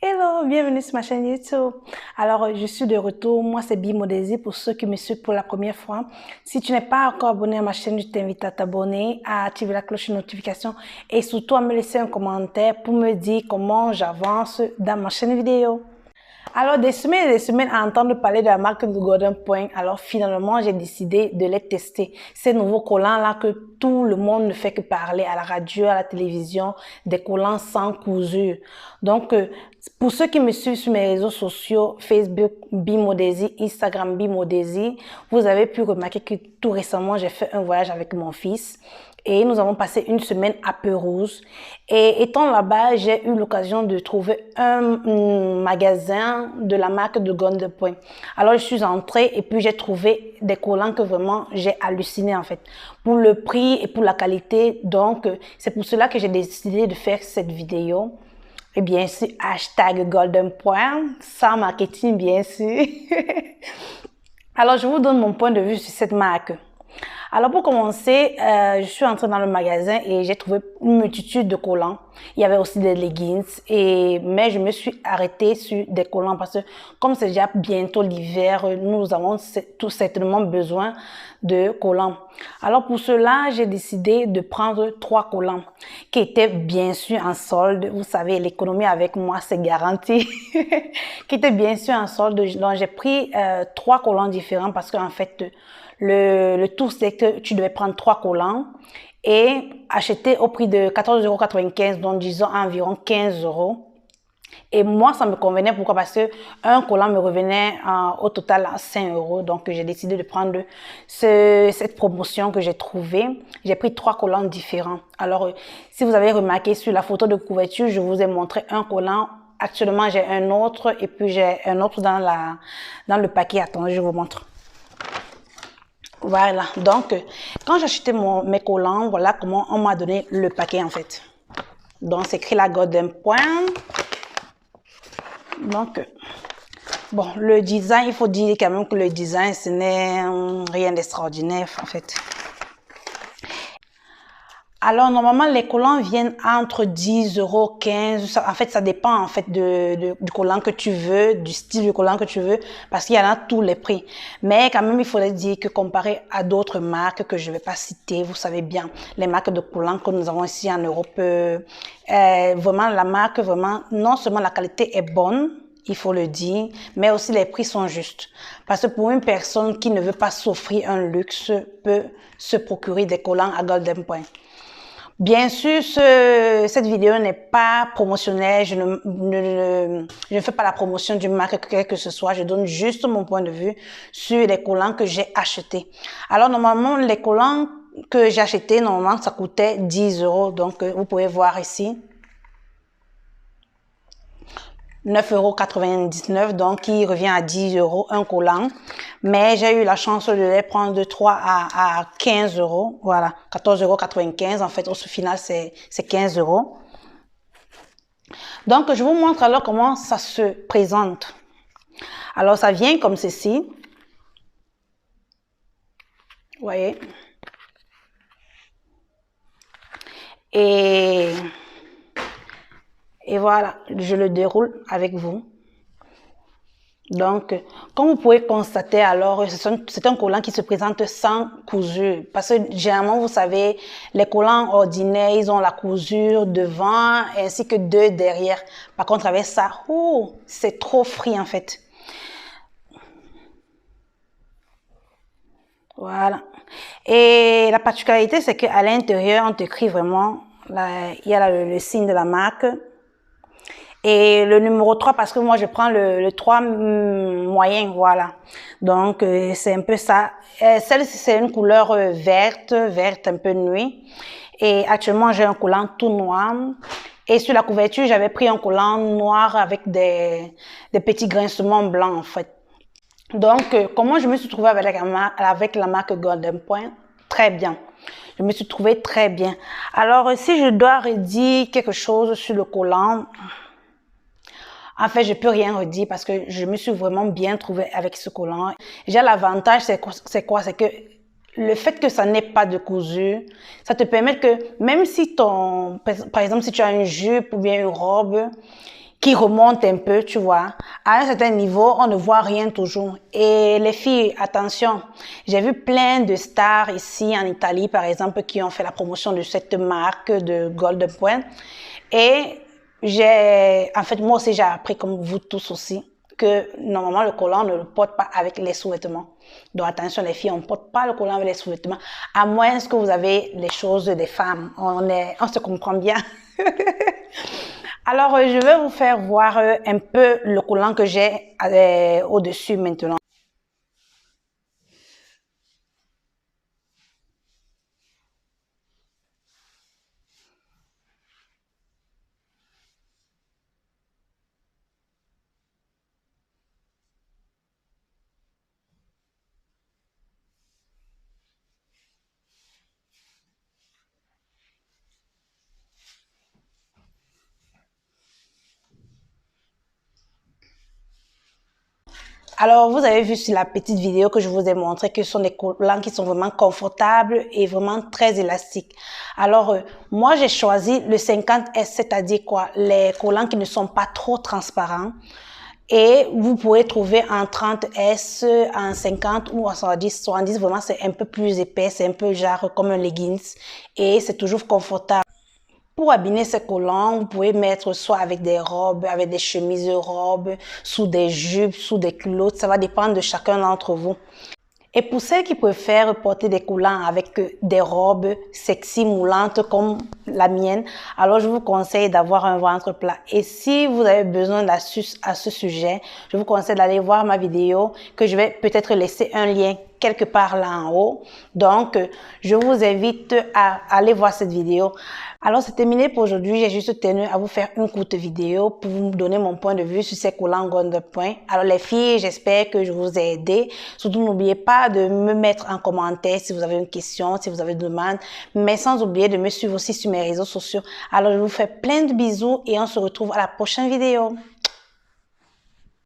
Hello, bienvenue sur ma chaîne YouTube. Alors, je suis de retour. Moi, c'est Bimodesi pour ceux qui me suivent pour la première fois. Si tu n'es pas encore abonné à ma chaîne, je t'invite à t'abonner, à activer la cloche de notification et surtout à me laisser un commentaire pour me dire comment j'avance dans ma chaîne vidéo. Alors, des semaines et des semaines à entendre parler de la marque de Golden Point. Alors, finalement, j'ai décidé de les tester. Ces nouveaux collants-là que tout le monde ne fait que parler à la radio, à la télévision, des collants sans cousu. Donc, pour ceux qui me suivent sur mes réseaux sociaux, Facebook Bimodesi, Instagram Bimodesi, vous avez pu remarquer que tout récemment, j'ai fait un voyage avec mon fils. Et nous avons passé une semaine à Pérouse. Et étant là-bas, j'ai eu l'occasion de trouver un magasin de la marque de Golden Point. Alors, je suis entrée et puis j'ai trouvé des collants que vraiment j'ai halluciné en fait. Pour le prix et pour la qualité. Donc, c'est pour cela que j'ai décidé de faire cette vidéo. Et bien sûr, hashtag Golden Point, sans marketing bien sûr. Alors, je vous donne mon point de vue sur cette marque. Alors pour commencer, je suis entrée dans le magasin et j'ai trouvé une multitude de collants. Il y avait aussi des leggings, mais je me suis arrêtée sur des collants parce que comme c'est déjà bientôt l'hiver, nous avons tout certainement besoin de collants. Alors pour cela, j'ai décidé de prendre 3 collants qui étaient bien sûr en solde. Vous savez, l'économie avec moi, c'est garanti. Qui étaient bien sûr en solde. Donc j'ai pris 3 collants différents parce qu'en fait, le tout, c'est que tu devais prendre 3 collants et acheter au prix de 14,95 €, donc disons environ 15 €. Et moi, ça me convenait. Pourquoi? Parce que un collant me revenait au total à 5 €. Donc, j'ai décidé de prendre cette promotion que j'ai trouvée. J'ai pris 3 collants différents. Alors, si vous avez remarqué sur la photo de couverture, je vous ai montré un collant. Actuellement, j'ai un autre et puis j'ai un autre dans le paquet. Attendez, je vous montre. Voilà, donc quand j'ai acheté mes collants, voilà comment on m'a donné le paquet en fait. Donc c'est écrit la Golden Point. Donc, bon, le design, il faut dire quand même que le design, ce n'est rien d'extraordinaire en fait. Alors, normalement, les collants viennent entre 10 €, 15 €. En fait, ça dépend, en fait, du collant que tu veux, du style de collant que tu veux, parce qu'il y en a tous les prix. Mais quand même, il faudrait dire que comparé à d'autres marques que je ne vais pas citer, vous savez bien, les marques de collants que nous avons ici en Europe, vraiment, la marque, vraiment, non seulement la qualité est bonne, il faut le dire, mais aussi les prix sont justes. Parce que pour une personne qui ne veut pas s'offrir un luxe, peut se procurer des collants à Golden Point. Bien sûr, cette vidéo n'est pas promotionnelle, je ne fais pas la promotion d'une marque quelle que ce soit, je donne juste mon point de vue sur les collants que j'ai achetés. Alors normalement, les collants que j'ai achetés, normalement, ça coûtait 10 €, donc vous pouvez voir ici. 9,99 €, donc qui revient à 10 € un collant. Mais j'ai eu la chance de les prendre de 3 à 15 €. Voilà, 14,95 € en fait. Au final, c'est 15 €. Donc, je vous montre alors comment ça se présente. Alors, ça vient comme ceci. Vous voyez? Et voilà, je le déroule avec vous. Donc, comme vous pouvez constater, alors, c'est un collant qui se présente sans cousure. Parce que généralement, vous savez, les collants ordinaires, ils ont la cousure devant ainsi que 2 derrière. Par contre, avec ça, c'est trop free en fait. Voilà. Et la particularité, c'est qu'à l'intérieur, on t'écrit vraiment, il y a le signe de la marque. Et le numéro 3, parce que moi, je prends le 3 moyen, voilà. Donc, c'est un peu ça. Celle-ci, c'est une couleur verte un peu nuit. Et actuellement, j'ai un collant tout noir. Et sur la couverture, j'avais pris un collant noir avec des petits grincements blancs, en fait. Donc, comment je me suis trouvée avec la marque Golden Point? Très bien. Je me suis trouvée très bien. Alors, si je dois redire quelque chose sur le collant, en fait, je peux rien redire parce que je me suis vraiment bien trouvée avec ce collant. Déjà, l'avantage, c'est quoi? C'est que le fait que ça n'ait pas de cousu, ça te permet que même si par exemple, si tu as une jupe ou bien une robe qui remonte un peu, tu vois. À un certain niveau, on ne voit rien toujours. Et les filles, attention, j'ai vu plein de stars ici en Italie, par exemple, qui ont fait la promotion de cette marque de Golden Point. Et en fait, moi aussi, j'ai appris, comme vous tous aussi, que normalement, le collant, on ne le porte pas avec les sous-vêtements. Donc, attention, les filles, on ne porte pas le collant avec les sous-vêtements, à moins que vous avez les choses des femmes. On se comprend bien. Alors, je vais vous faire voir un peu le collant que j'ai au-dessus maintenant. Alors, vous avez vu sur la petite vidéo que je vous ai montré que ce sont des collants qui sont vraiment confortables et vraiment très élastiques. Alors, moi, j'ai choisi le 50S, c'est-à-dire quoi? Les collants qui ne sont pas trop transparents. Et vous pouvez trouver en 30S, en 50 ou en 70. 70, vraiment, c'est un peu plus épais, c'est un peu genre comme un leggings. Et c'est toujours confortable. Pour habiller ces collants, vous pouvez mettre soit avec des robes, avec des chemises robes, sous des jupes, sous des culottes. Ça va dépendre de chacun d'entre vous. Et pour celles qui préfèrent porter des collants avec des robes sexy, moulantes comme la mienne, alors je vous conseille d'avoir un ventre plat. Et si vous avez besoin d'astuces à ce sujet, je vous conseille d'aller voir ma vidéo que je vais peut-être laisser un lien quelque part là en haut. Donc, je vous invite à aller voir cette vidéo. Alors, c'est terminé pour aujourd'hui. J'ai juste tenu à vous faire une courte vidéo pour vous donner mon point de vue sur ces collants Golden Point. Alors, les filles, j'espère que je vous ai aidé. Surtout, n'oubliez pas de me mettre en commentaire si vous avez une question, si vous avez une demande. Mais sans oublier de me suivre aussi sur mes réseaux sociaux. Alors, je vous fais plein de bisous et on se retrouve à la prochaine vidéo.